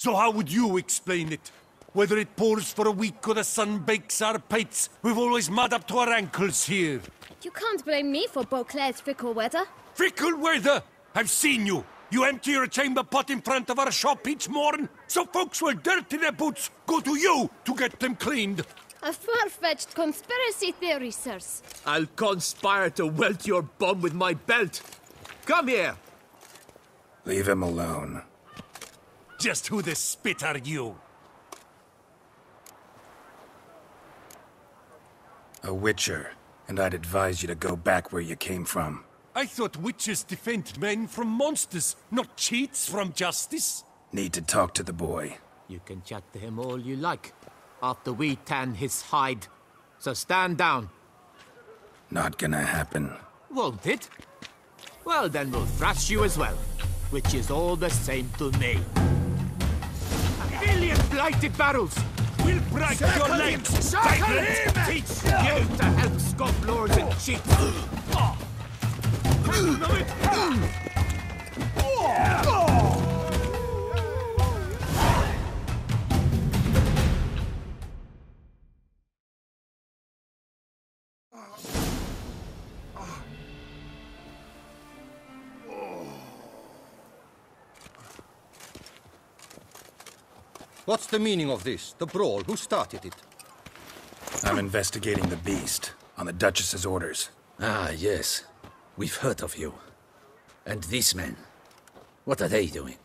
So how would you explain it? Whether it pours for a week or the sun bakes our pates, we've always mud up to our ankles here. You can't blame me for Beauclair's fickle weather. Fickle weather? I've seen you. You empty your chamber pot in front of our shop each morn, so folks will dirty their boots, go to you to get them cleaned. A far-fetched conspiracy theory, sirs. I'll conspire to welt your bum with my belt. Come here. Leave him alone. Just who the spit are you? A witcher, and I'd advise you to go back where you came from. I thought witches defend men from monsters, not cheats from justice. Need to talk to the boy. You can chat to him all you like, after we tan his hide. So stand down. Not gonna happen. Won't it? Well, then we'll thrash you as well, which is all the same to me. A million blighted barrels! We'll break your legs! Vagrant! Teach you to help scum lords and cheats! What's the meaning of this? The brawl? Who started it? I'm investigating the beast, on the Duchess's orders. Ah, yes. We've heard of you. And these men, what are they doing?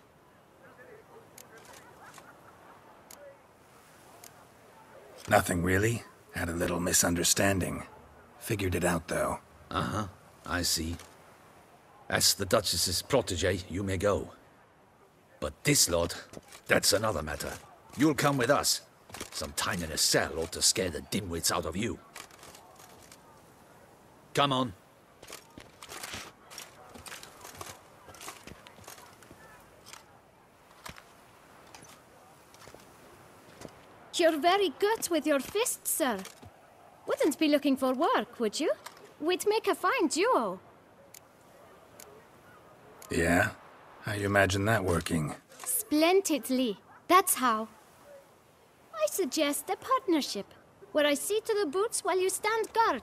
Nothing really. Had a little misunderstanding. Figured it out, though. Uh-huh, I see. As the Duchess's protege, you may go. But this lot, that's another matter. You'll come with us. Some time in a cell ought to scare the dimwits out of you. Come on. You're very good with your fists, sir. Wouldn't be looking for work, would you? We'd make a fine duo. Yeah? How you imagine that working? Splendidly. That's how. I suggest a partnership, where I see to the boots while you stand guard.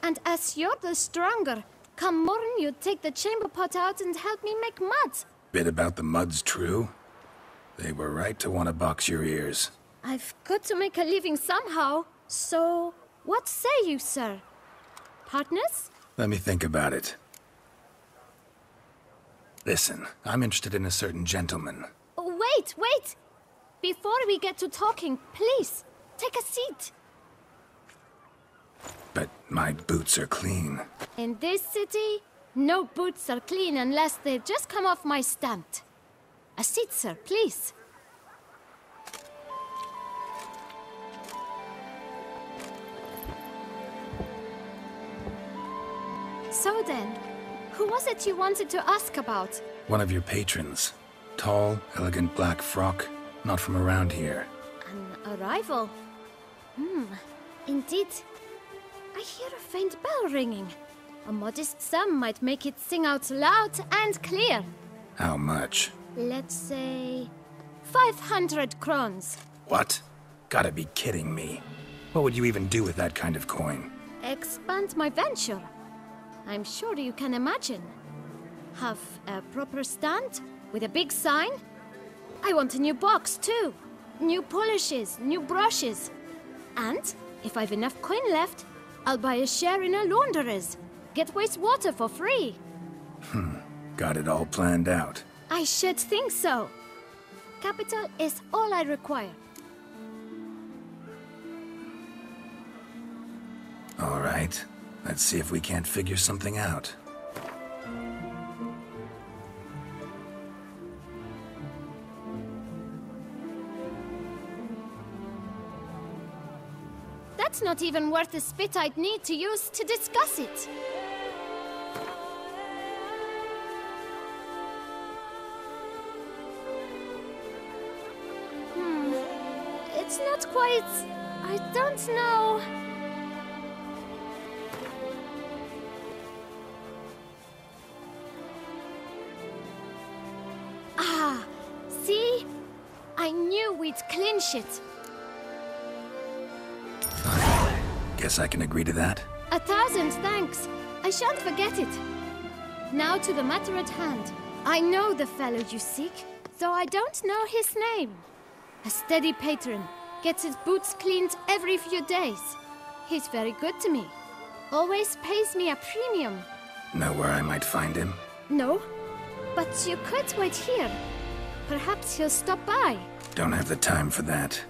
And as you're the stronger, come morn you take the chamber pot out and help me make mud. Bit about the mud's true? They were right to want to box your ears. I've got to make a living somehow, so what say you, sir? Partners? Let me think about it. Listen, I'm interested in a certain gentleman. Oh, wait! Before we get to talking, please, take a seat. But my boots are clean. In this city, no boots are clean unless they've just come off my stand. A seat, sir, please. So then, who was it you wanted to ask about? One of your patrons. Tall, elegant black frock. Not from around here. An arrival? Indeed. I hear a faint bell ringing. A modest sum might make it sing out loud and clear. How much? Let's say 500 crowns. What? Gotta be kidding me. What would you even do with that kind of coin? Expand my venture. I'm sure you can imagine. Have a proper stand with a big sign. I want a new box too. New polishes, new brushes. And if I've enough coin left, I'll buy a share in a launderer's. Get wastewater for free. Got it all planned out. I should think so. Capital is all I require. All right. Let's see if we can't figure something out. That's not even worth the spit I'd need to use to discuss it. It's not quite... I don't know... See? I sweet, clean shit. Fine. Guess I can agree to that. 1,000 thanks. I shan't forget it. Now to the matter at hand. I know the fellow you seek, though I don't know his name. A steady patron, gets his boots cleaned every few days. He's very good to me. Always pays me a premium. Know where I might find him? No, but you could wait here. Perhaps he'll stop by. Don't have the time for that.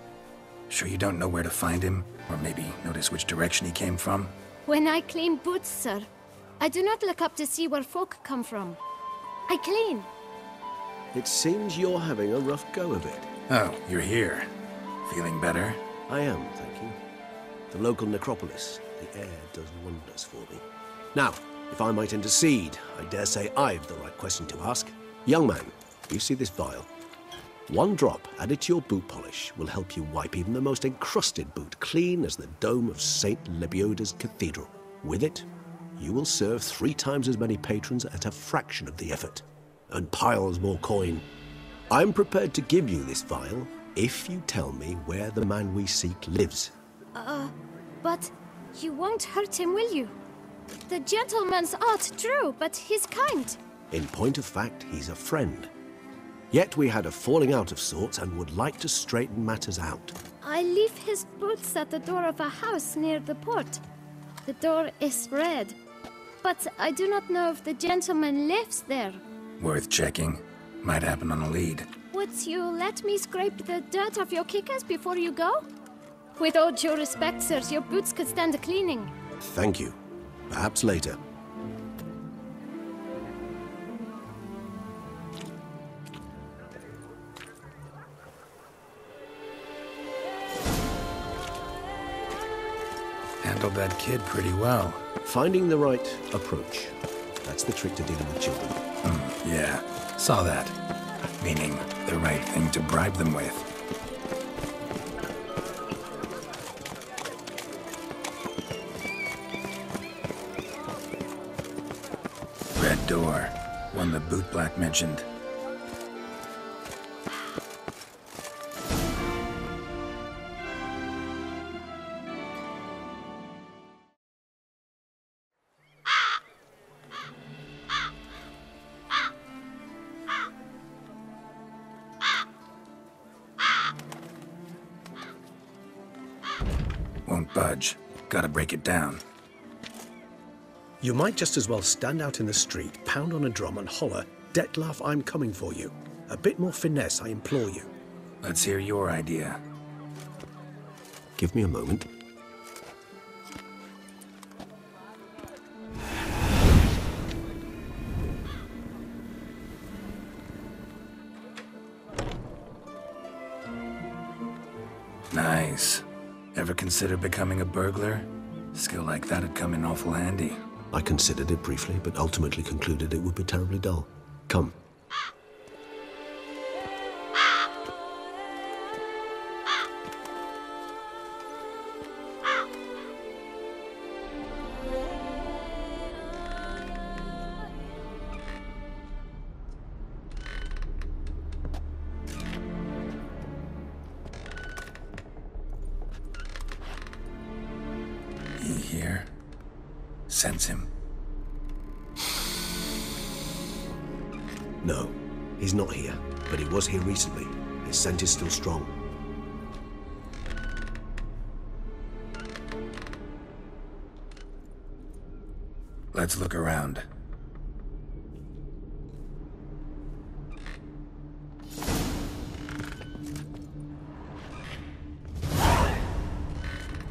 Sure you don't know where to find him? Or maybe notice which direction he came from? When I clean boots, sir, I do not look up to see where folk come from. I clean. It seems you're having a rough go of it. Oh, you're here. Feeling better? I am, thank you. The local necropolis. The air does wonders for me. Now, if I might intercede, I dare say I've the right question to ask. Young man, you see this vial? 1 drop added to your boot polish will help you wipe even the most encrusted boot clean as the dome of St. Lebioda's Cathedral. With it, you will serve 3 times as many patrons at a fraction of the effort, and piles more coin. I'm prepared to give you this vial if you tell me where the man we seek lives. But you won't hurt him, will you? The gentleman's art true, but he's kind. In point of fact, he's a friend. Yet we had a falling out of sorts and would like to straighten matters out. I leave his boots at the door of a house near the port. The door is red, but I do not know if the gentleman lives there. Worth checking. Might happen on a lead. Would you let me scrape the dirt off your kickers before you go? With all due respect, sirs, your boots could stand a cleaning. Thank you. Perhaps later. Handled that kid pretty well. Finding the right approach. That's the trick to dealing with children. Yeah, saw that. Meaning, the right thing to bribe them with. Red door. One the bootblack mentioned. Won't budge. Gotta break it down. You might just as well stand out in the street, pound on a drum and holler, "Detlef, I'm coming for you." A bit more finesse, I implore you. Let's hear your idea. Give me a moment. Nice. Ever consider becoming a burglar? Skill like that'd come in awful handy. I considered it briefly, but ultimately concluded it would be terribly dull. Come. He here? Sense him? No, he's not here, but he was here recently. His scent is still strong. Let's look around.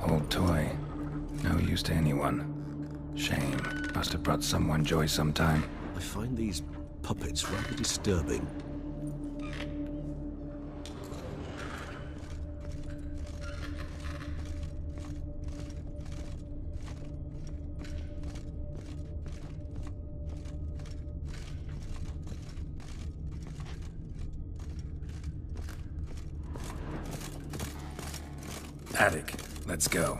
Old toy. No use to anyone. Shame. Must have brought someone joy sometime. I find these puppets rather disturbing. Attic. Let's go.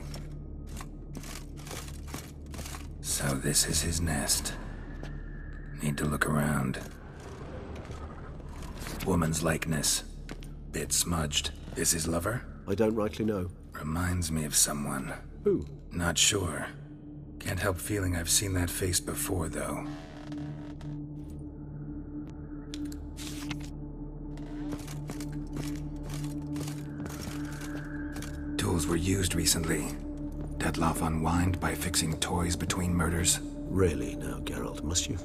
So this is his nest. Need to look around. Woman's likeness. Bit smudged. This his lover? I don't rightly know. Reminds me of someone. Who? Not sure. Can't help feeling I've seen that face before, though. Tools were used recently. Detloff unwind by fixing toys between murders. Really now, Geralt, must you?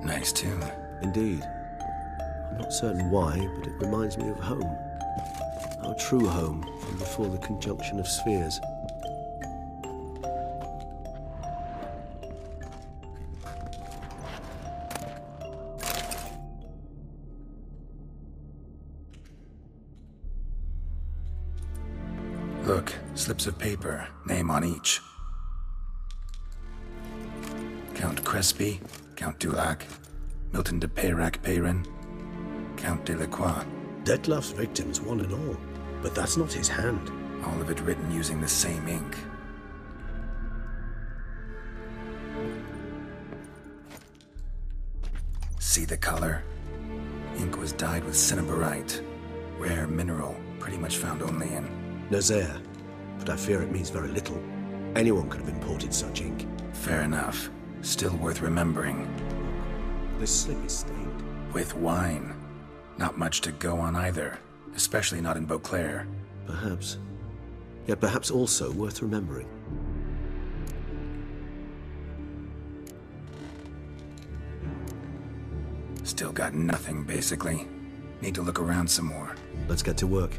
Nice tune. Indeed. I'm not certain why, but it reminds me of home. Our true home from before the conjunction of spheres. Look, slips of paper, name on each. Count Crespi, Count Dulac, Milton de Peyrac-Peyrin, Count Delacroix. Detloff's victims, one and all. But that's not his hand. All of it written using the same ink. See the color? Ink was dyed with cinnabarite. Rare mineral, pretty much found only in Nazaire, but I fear it means very little. Anyone could have imported such ink. Fair enough. Still worth remembering. This slip is stained. With wine. Not much to go on either, especially not in Beauclair. Perhaps. Yet perhaps also worth remembering. Still got nothing, basically. Need to look around some more. Let's get to work.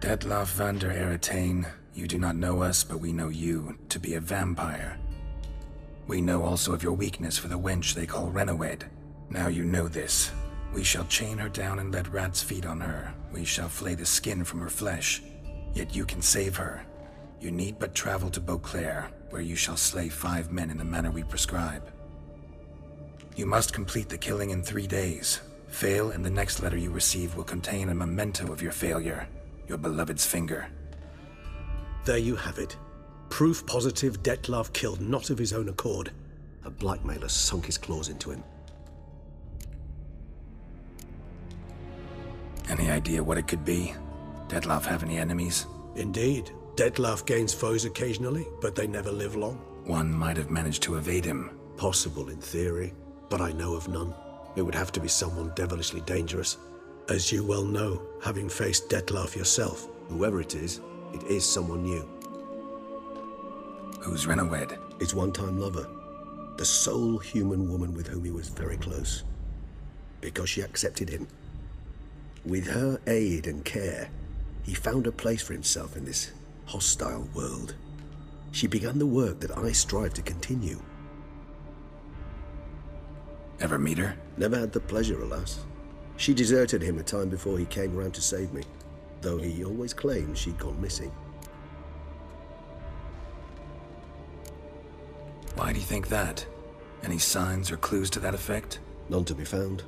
Detloff van der Eretain, you do not know us, but we know you to be a vampire. We know also of your weakness for the wench they call Renawed. Now you know this. We shall chain her down and let rats feed on her. We shall flay the skin from her flesh. Yet you can save her. You need but travel to Beauclair, where you shall slay 5 men in the manner we prescribe. You must complete the killing in 3 days. Fail, and the next letter you receive will contain a memento of your failure. Your beloved's finger. There you have it. Proof positive Detloff killed not of his own accord. A blackmailer sunk his claws into him. Any idea what it could be? Detloff have any enemies? Indeed. Detloff gains foes occasionally, but they never live long. One might have managed to evade him. Possible in theory, but I know of none. It would have to be someone devilishly dangerous. As you well know, having faced Detloff yourself. Whoever it is someone new. Who's Renawed? His one-time lover. The sole human woman with whom he was very close. Because she accepted him. With her aid and care, he found a place for himself in this hostile world. She began the work that I strive to continue. Ever meet her? Never had the pleasure, alas. She deserted him a time before he came round to save me, though he always claimed she'd gone missing. Why do you think that? Any signs or clues to that effect? None to be found.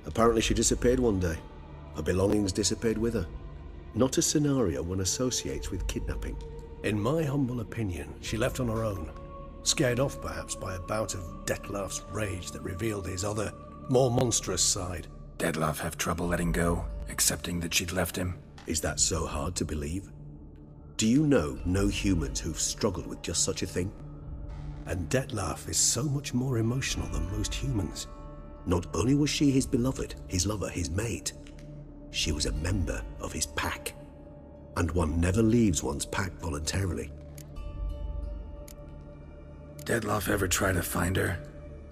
Apparently she disappeared one day. Her belongings disappeared with her. Not a scenario one associates with kidnapping. In my humble opinion, she left on her own. Scared off perhaps by a bout of Detloff's rage that revealed his other, more monstrous side. Detloff have trouble letting go, accepting that she'd left him? Is that so hard to believe? Do you know no humans who've struggled with just such a thing? And Detloff is so much more emotional than most humans. Not only was she his beloved, his lover, his mate, she was a member of his pack. And one never leaves one's pack voluntarily. Detloff ever try to find her?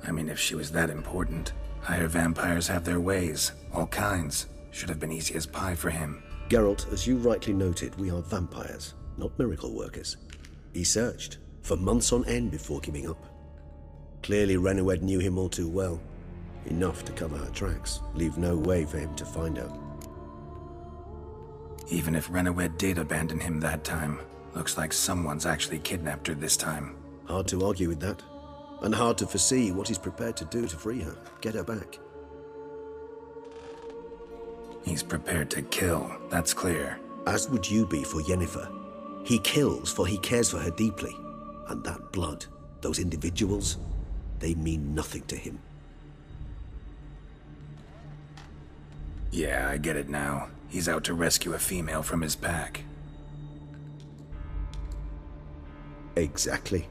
I mean, if she was that important. Higher vampires have their ways, all kinds. Should have been easy as pie for him. Geralt, as you rightly noted, we are vampires, not miracle workers. He searched, for months on end before giving up. Clearly Renawed knew him all too well. Enough to cover her tracks, leave no way for him to find her. Even if Renawed did abandon him that time, Looks like someone's actually kidnapped her this time. Hard to argue with that. And hard to foresee what he's prepared to do to free her, get her back. He's prepared to kill, that's clear. As would you be for Yennefer. He kills for he cares for her deeply. And that blood, those individuals, they mean nothing to him. Yeah, I get it now. He's out to rescue a female from his pack. Exactly.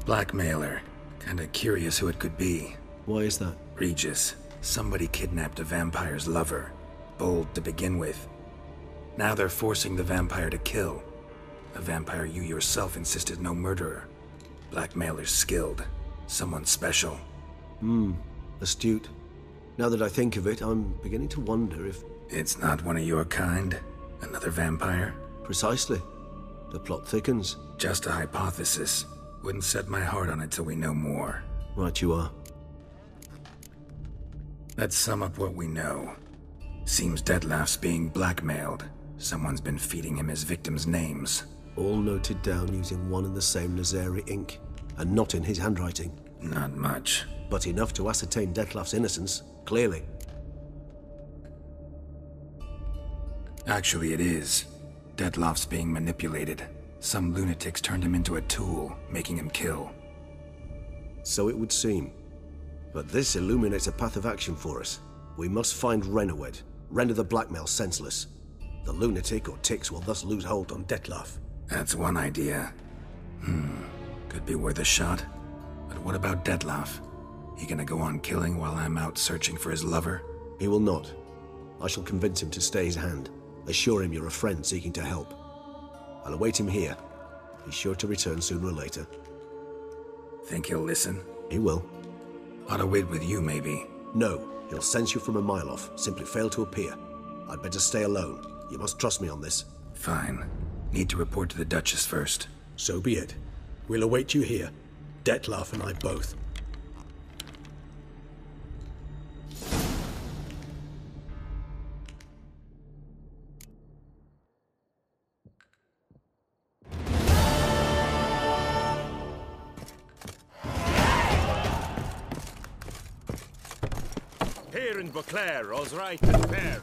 Blackmailer. Kinda curious who it could be. Why is that? Regis. Somebody kidnapped a vampire's lover. Bold to begin with. Now they're forcing the vampire to kill. A vampire you yourself insisted no murderer. Blackmailer's skilled. Someone special. Astute. Now that I think of it, I'm beginning to wonder if... It's not one of your kind? Another vampire? Precisely. The plot thickens. Just a hypothesis. Wouldn't set my heart on it till we know more. Right you are. Let's sum up what we know. Seems Detlef's being blackmailed. Someone's been feeding him his victims' names. All noted down using one and the same Nazari ink, and not in his handwriting. Not much. But enough to ascertain Detlef's innocence, clearly. Actually, it is. Detlef's being manipulated. Some lunatics turned him into a tool, making him kill. So it would seem. But this illuminates a path of action for us. We must find Renowed, render the blackmail senseless. The lunatic or ticks will thus lose hold on Detlef. That's one idea. Could be worth a shot. But what about Detlef? He gonna go on killing while I'm out searching for his lover? He will not. I shall convince him to stay his hand. Assure him you're a friend seeking to help. I'll await him here. He's sure to return sooner or later. Think he'll listen? He will. Ought to wait with you, maybe. No, he'll sense you from a mile off. Simply fail to appear. I'd better stay alone. You must trust me on this. Fine. Need to report to the Duchess first. So be it. We'll await you here. Detlef and I both. Here in Beauclair, all's right and fair.